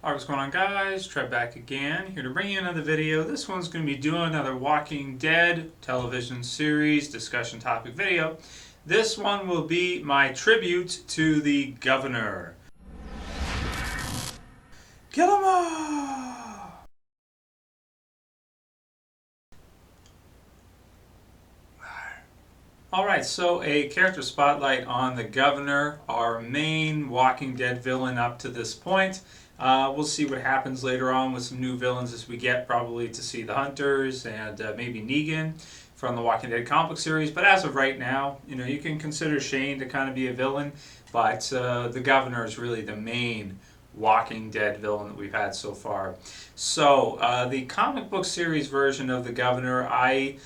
Alright, what's going on, guys? Trev back again, here to bring you another video. This one's going to be doing another Walking Dead television series discussion topic video. This one will be my tribute to the Governor. Kill 'em all! Alright, so a character spotlight on the Governor, our main Walking Dead villain up to this point. We'll see what happens later on with some new villains as we get probably to see the Hunters and maybe Negan from the Walking Dead comic book series. But as of right now, you can consider Shane to kind of be a villain, but the Governor is really the main Walking Dead villain that we've had so far. So the comic book series version of the Governor, I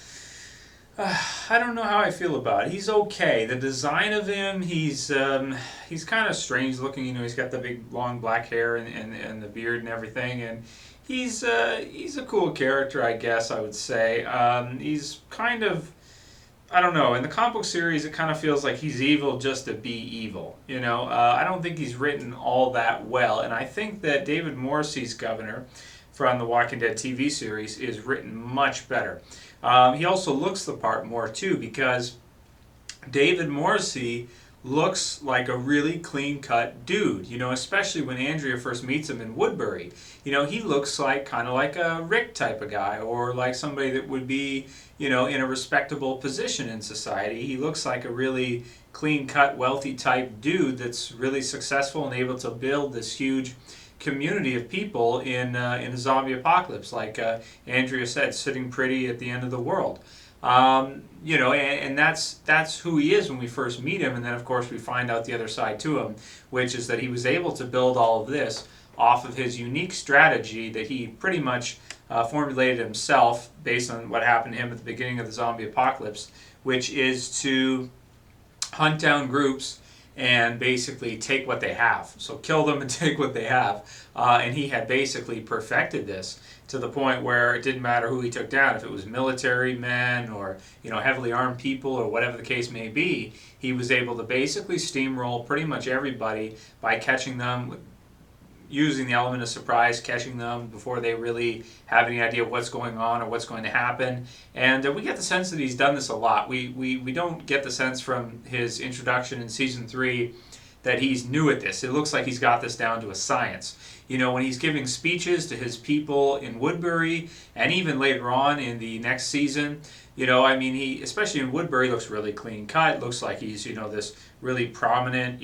don't know how I feel about it. He's okay. The design of him, he's kind of strange looking. He's got the big long black hair and the beard and everything, and he's a cool character, I guess I would say. He's kind of, I don't know. In the comic book series, it kind of feels like he's evil just to be evil. I don't think he's written all that well, and I think that David Morrissey's Governor from the Walking Dead TV series is written much better. He also looks the part more too, because David Morrissey looks like a really clean-cut dude, especially when Andrea first meets him in Woodbury. He looks like kind of like a Rick type of guy, or like somebody that would be, in a respectable position in society. He looks like a really clean-cut, wealthy type dude that's really successful and able to build this huge community of people in a zombie apocalypse, like Andrea said, sitting pretty at the end of the world. And that's who he is when we first meet him, and then of course we find out the other side to him, which is that he was able to build all of this off of his unique strategy that he pretty much formulated himself based on what happened to him at the beginning of the zombie apocalypse, which is to hunt down groups and basically take what they have. So kill them and take what they have. And he had basically perfected this to the point where it didn't matter who he took down. If it was military men or heavily armed people or whatever the case may be, he was able to basically steamroll pretty much everybody by catching them, using the element of surprise, catching them before they really have any idea of what's going on or what's going to happen. And we get the sense that he's done this a lot. We don't get the sense from his introduction in Season 3 that he's new at this. It looks like he's got this down to a science. When he's giving speeches to his people in Woodbury, and even later on in the next season, he, especially in Woodbury, looks really clean cut. Looks like he's, this really prominent,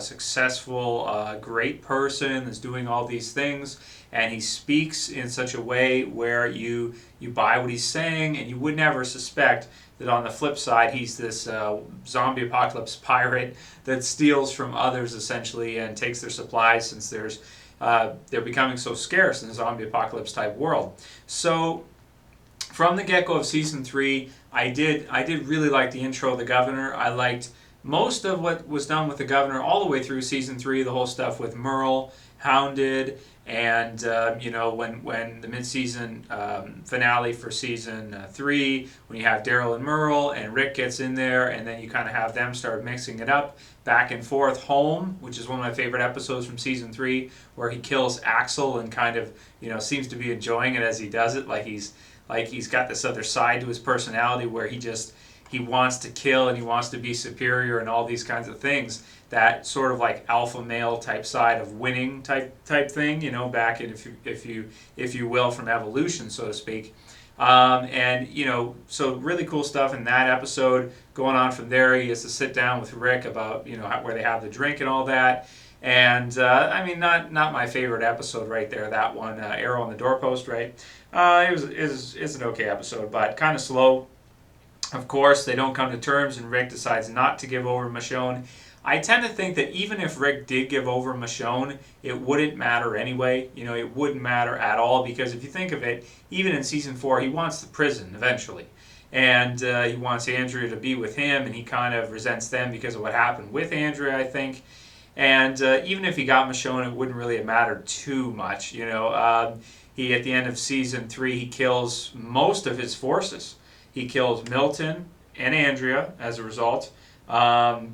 successful, great person that's doing all these things. And he speaks in such a way where you buy what he's saying, and you would never suspect that on the flip side he's this zombie apocalypse pirate that steals from others essentially and takes their supplies, since they're becoming so scarce in the zombie apocalypse type world. So from the get-go of Season 3, I did really like the intro of the Governor. I liked most of what was done with the Governor all the way through Season 3, the whole stuff with Merle, Hounded, and when the mid-season finale for Season 3, when you have Daryl and Merle and Rick gets in there, and then you kind of have them start mixing it up back and forth. Home, which is one of my favorite episodes from Season 3, where he kills Axel and kind of seems to be enjoying it as he does it, like he's got this other side to his personality where he wants to kill and he wants to be superior and all these kinds of things. That sort of like alpha male type side of winning type thing, back in, if you will, from evolution, so to speak. So really cool stuff in that episode. Going on from there, he has to sit down with Rick about where they have the drink and all that. And not my favorite episode right there. That one, Arrow on the Doorpost, right? It's an okay episode, but kind of slow. Of course, they don't come to terms, and Rick decides not to give over Michonne. I tend to think that even if Rick did give over Michonne, it wouldn't matter anyway. It wouldn't matter at all, because if you think of it, even in Season 4, he wants the prison eventually. And he wants Andrea to be with him, and he kind of resents them because of what happened with Andrea, I think. And even if he got Michonne, it wouldn't really matter too much. He, at the end of Season 3, he kills most of his forces. He kills Milton and Andrea as a result.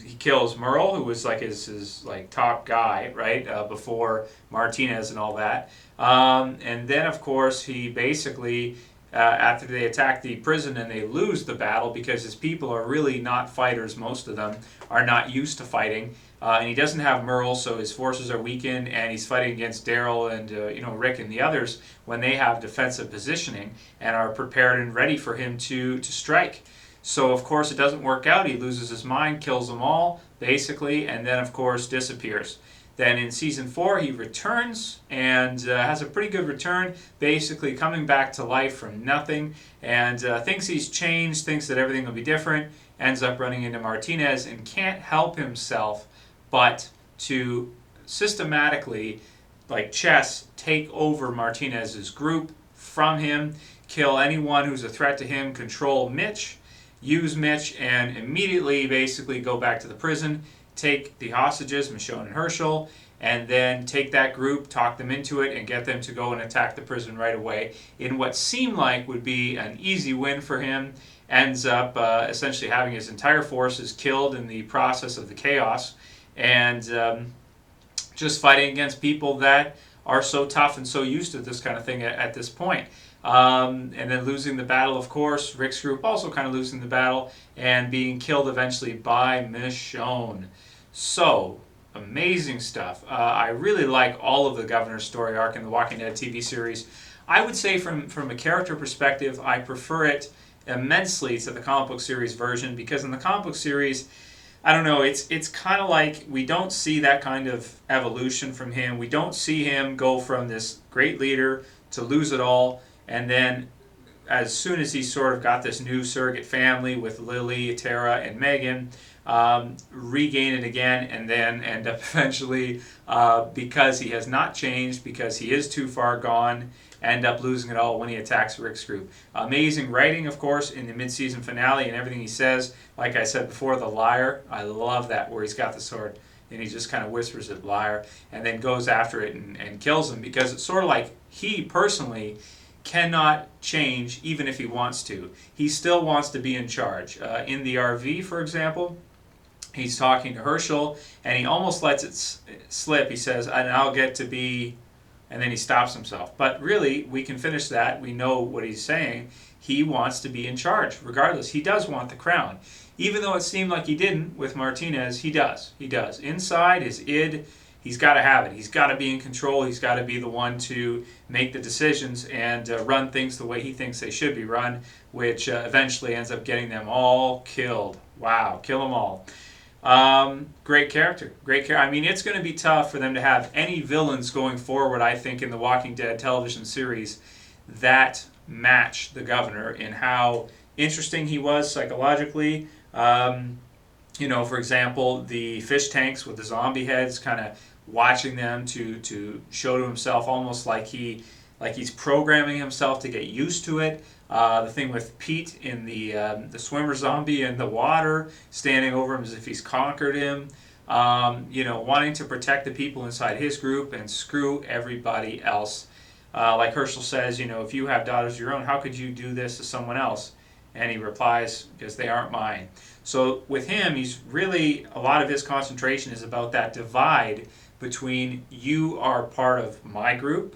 He kills Merle, who was like his like top guy, right, before Martinez and all that. And then, of course, he basically, after they attack the prison and they lose the battle because his people are really not fighters, most of them are not used to fighting. And he doesn't have Merle, so his forces are weakened, and he's fighting against Daryl and Rick and the others when they have defensive positioning and are prepared and ready for him to strike. So of course it doesn't work out. He loses his mind, kills them all basically, and then of course disappears. Then in season 4 he returns and has a pretty good return, basically coming back to life from nothing, and thinks he's changed, thinks that everything will be different, ends up running into Martinez and can't help himself but to systematically, like chess, take over Martinez's group from him, kill anyone who's a threat to him, control Mitch, use Mitch, and immediately basically go back to the prison, take the hostages, Michonne and Herschel, and then take that group, talk them into it, and get them to go and attack the prison right away in what seemed like would be an easy win for him. Ends up essentially having his entire forces killed in the process of the chaos, and just fighting against people that are so tough and so used to this kind of thing at this point. And then losing the battle, of course. Rick's group also kind of losing the battle and being killed eventually by Michonne. So, amazing stuff. I really like all of the Governor's story arc in the Walking Dead TV series. I would say from a character perspective, I prefer it immensely to the comic book series version, because in the comic book series, I don't know, it's kind of like we don't see that kind of evolution from him. We don't see him go from this great leader to lose it all, and then as soon as he sort of got this new surrogate family with Lily, Tara, and Megan, regain it again, and then end up eventually, because he has not changed, because he is too far gone, end up losing it all when he attacks Rick's group. Amazing writing, of course, in the mid-season finale, and everything he says. Like I said before, the liar, I love that, where he's got the sword and he just kind of whispers it, liar, and then goes after it and kills him, because it's sort of like he personally cannot change even if he wants to. He still wants to be in charge. In the RV, for example, he's talking to Herschel and he almost lets it slip. He says, and I'll get to be, and then he stops himself. But really, we can finish that. We know what he's saying. He wants to be in charge, regardless. He does want the crown. Even though it seemed like he didn't with Martinez, he does. He does. Inside his id, he's got to have it. He's got to be in control. He's got to be the one to make the decisions and run things the way he thinks they should be run, which eventually ends up getting them all killed. Wow, kill them all. Great character. Great character. I mean, it's going to be tough for them to have any villains going forward, I think, in the Walking Dead television series that match the Governor in how interesting he was psychologically. For example, the fish tanks with the zombie heads, kind of watching them to show to himself, almost like he's programming himself to get used to it. The thing with Pete in the swimmer zombie in the water, standing over him as if he's conquered him. Wanting to protect the people inside his group and screw everybody else. Like Herschel says, if you have daughters of your own, how could you do this to someone else? And he replies, because they aren't mine. So with him, he's really, a lot of his concentration is about that divide between you are part of my group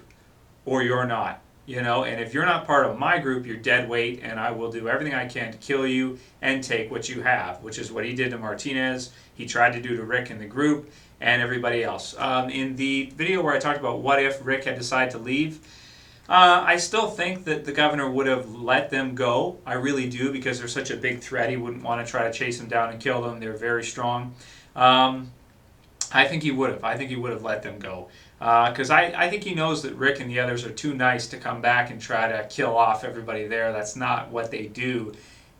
or you're not. And if you're not part of my group, you're dead weight, and I will do everything I can to kill you and take what you have, which is what he did to Martinez. He tried to do to Rick and the group and everybody else. In the video where I talked about what if Rick had decided to leave, I still think that the Governor would have let them go. I really do, because they're such a big threat. He wouldn't want to try to chase them down and kill them. They're very strong. I think he would have. I think he would have let them go. Because I think he knows that Rick and the others are too nice to come back and try to kill off everybody there. That's not what they do.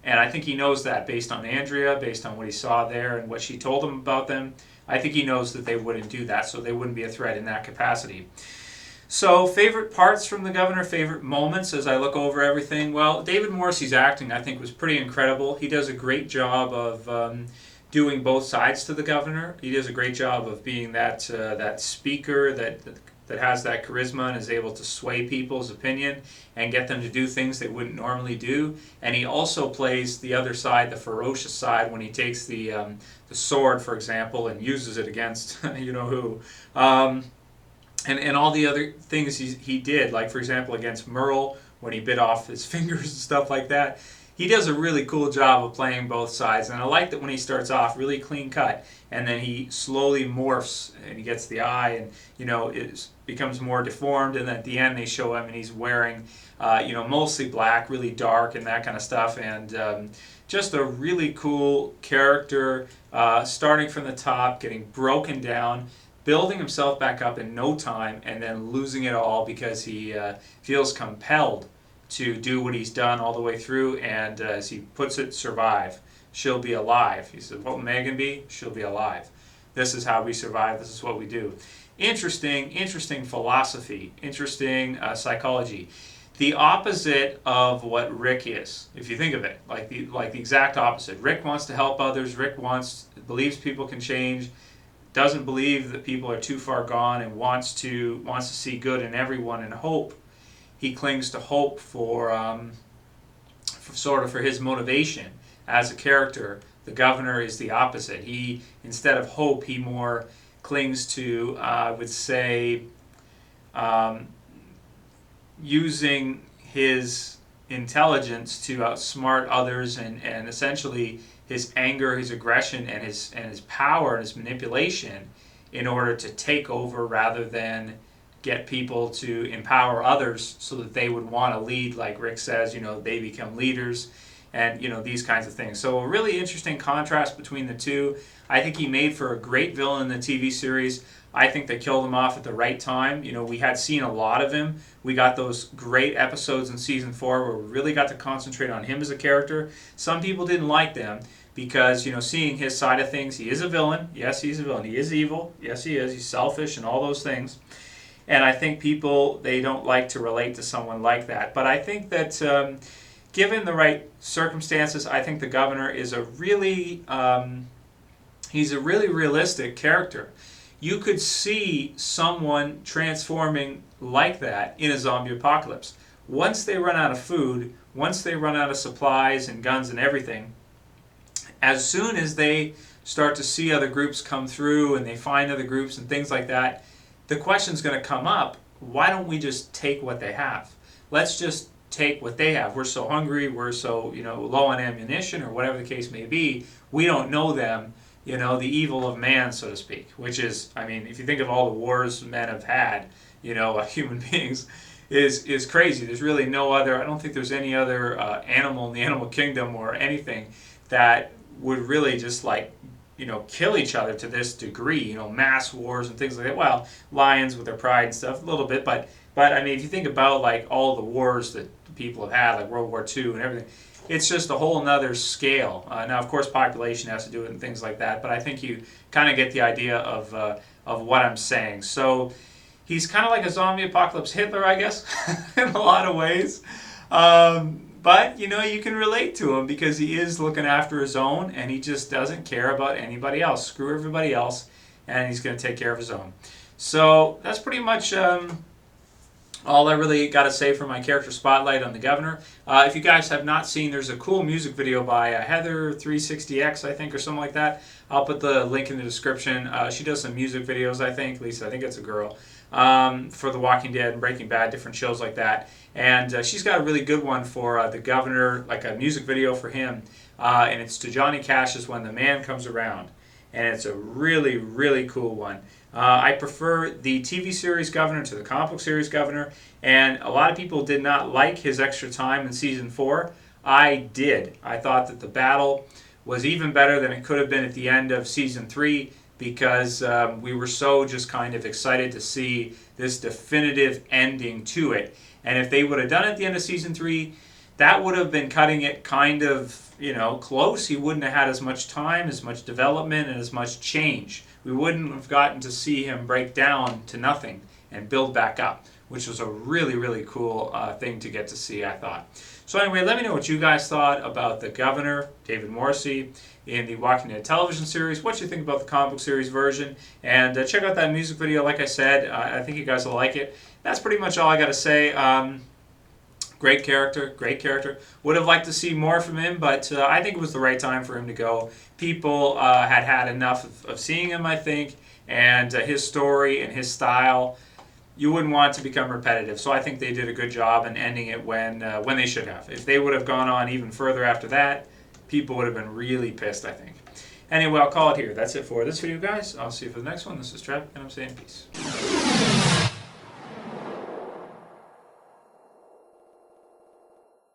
And I think he knows that based on Andrea, based on what he saw there and what she told him about them. I think he knows that they wouldn't do that, so they wouldn't be a threat in that capacity. So, favorite parts from the Governor, favorite moments as I look over everything? Well, David Morrissey's acting, I think, was pretty incredible. He does a great job of doing both sides to the Governor. He does a great job of being that speaker, that that has that charisma and is able to sway people's opinion and get them to do things they wouldn't normally do. And he also plays the other side, the ferocious side, when he takes the sword, for example, and uses it against you know who. And all the other things he did, like for example against Merle when he bit off his fingers and stuff like that. He does a really cool job of playing both sides, and I like that when he starts off really clean cut, and then he slowly morphs and he gets the eye, and it becomes more deformed, and then at the end they show him and he's wearing mostly black, really dark and that kind of stuff, and just a really cool character, starting from the top, getting broken down, building himself back up in no time, and then losing it all because he feels compelled to do what he's done all the way through, and as he puts it, survive. She'll be alive. He said, what will Megan be? She'll be alive. This is how we survive. This is what we do. Interesting philosophy, interesting psychology. The opposite of what Rick is, if you think of it, like the exact opposite. Rick wants to help others. Rick believes people can change, doesn't believe that people are too far gone, and wants to see good in everyone and hope. He clings to hope for his motivation as a character. The governor is the opposite. He, instead of hope, he more clings to, I would say, using his intelligence to outsmart others, and essentially his anger, his aggression, and his power and his manipulation in order to take over rather than get people to empower others so that they would want to lead, like Rick says, they become leaders, and these kinds of things. So a really interesting contrast between the two. I think he made for a great villain in the TV series. I think they killed him off at the right time. We had seen a lot of him. We got those great episodes in season 4 where we really got to concentrate on him as a character. Some people didn't like them because, seeing his side of things, he is a villain. Yes, he's a villain. He is evil. Yes, he is. He's selfish and all those things. And I think people, they don't like to relate to someone like that. But I think that given the right circumstances, I think the governor is he's a really realistic character. You could see someone transforming like that in a zombie apocalypse. Once they run out of food, once they run out of supplies and guns and everything, as soon as they start to see other groups come through and they find other groups and things like that, the question's going to come up, why don't we just take what they have? Let's just take what they have. We're so hungry, we're so low on ammunition, or whatever the case may be. We don't know them, the evil of man, so to speak, which is, if you think of all the wars men have had, human beings, is crazy. There's really no other, I don't think there's any other animal in the animal kingdom or anything that would really just kill each other to this degree, mass wars and things like that. Well, lions with their pride and stuff, a little bit, but if you think about all the wars that people have had, like World War II and everything, it's just a whole nother scale. Now, of course, population has to do it and things like that, but I think you kind of get the idea of what I'm saying. So he's kind of like a zombie apocalypse Hitler, I guess, in a lot of ways. But, you can relate to him because he is looking after his own, and he just doesn't care about anybody else. Screw everybody else, and he's going to take care of his own. So that's pretty much all I really got to say for my character spotlight on the governor. If you guys have not seen, there's a cool music video by Heather360X, I think, or something like that. I'll put the link in the description. She does some music videos, I think. At least I think it's a girl. For The Walking Dead and Breaking Bad, different shows like that. And she's got a really good one for the governor, like a music video for him. And it's to Johnny Cash's When the Man Comes Around. And it's a really, really cool one. I prefer the TV series Governor to the comic book series Governor. And a lot of people did not like his extra time in Season 4. I did. I thought that the battle was even better than it could have been at the end of Season 3. Because we were so just kind of excited to see this definitive ending to it. And if they would have done it at the end of Season 3, that would have been cutting it kind of, close. He wouldn't have had as much time, as much development, and as much change. We wouldn't have gotten to see him break down to nothing and build back up, which was a really, really cool thing to get to see, I thought. So anyway, let me know what you guys thought about the Governor, David Morrissey, in the Walking Dead television series, what you think about the comic book series version, and check out that music video. Like I said, I think you guys will like it. That's pretty much all I got to say. Great character, great character. Would have liked to see more from him, but I think it was the right time for him to go. People had had enough of seeing him, I think, and his story and his style. You wouldn't want it to become repetitive, so I think they did a good job in ending it when they should have. If they would have gone on even further after that, people would have been really pissed, I think. Anyway, I'll call it here. That's it for this video, guys. I'll see you for the next one. This is Trev, and I'm saying peace.